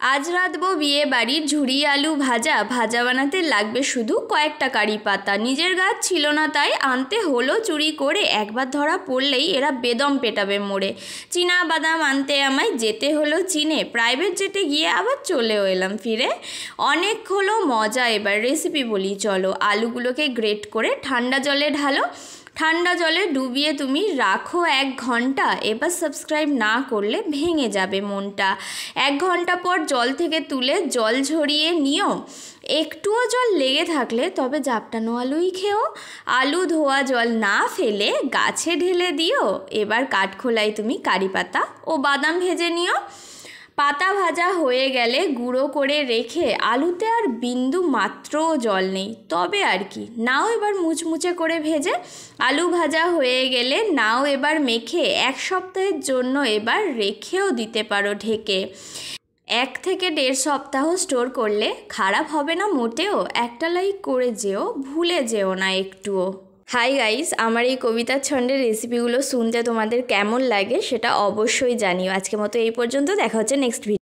আজ রাঁধবো বিয়ে বাড়ির ঝুরি আলু ভাজা। ভাজা বানাতে লাগবে শুধু কয়েকটা কারি পাতা। নিজের গাছ ছিল না তাই আনতে হলো চুরি করে। একবার ধরা পড়লেই এরা বেদম পেটাবে মোড়ে। চীনা বাদাম আনতে আমায় যেতে হলো চীনে। প্রাইভেট জেটে গিয়ে আবার চলেও এলাম ফিরে। অনেক হলো মজা, এবার রেসিপি বলি চলো। আলুগুলোকে গ্রেট করে ঠান্ডা জলে ঢালো। ঠান্ডা জলে ডুবিয়ে তুমি রাখো 1 ঘন্টা। এবার সাবস্ক্রাইব না করলে ভেঙে যাবে মনটা। 1 ঘন্টা পর জল থেকে তুলে জল ঝরিয়ে নিও। একটুও জল লেগে থাকলে তবে জাপটানো আলুই খেও। আলু ধোয়া জল না ফেলে গাছে ঢেলে দিও। এবার কাঠখোলায় তুমি কারি পাতা ও বাদাম ভেজে নিও। পাতা ভাজা হয়ে গেলে গুঁড়ো করে রেখে আলুতে আর বিন্দু মাত্রও জল নেই, তবে আর কি নাও এবার মুচমুচে করে ভেজে। আলু ভাজা হয়ে গেলে নাও এবার মেখে 1 সপ্তাহের জন্য এবার রেখেও দিতে পারো ঢেকে। 1 থেকে 1.5 সপ্তাহ স্টোর করলে খারাপ হবে না মোটেও। একটা লাইক করে যেও, ভুলে যেও না একটুও। হাই গাইস, আমার এই কবিতার ছন্দের রেসিপিগুলো শুনতে তোমাদের কেমন লাগে সেটা অবশ্যই জানিও। আজকের মতো এই পর্যন্ত, দেখা হচ্ছে নেক্সট ভিডিও।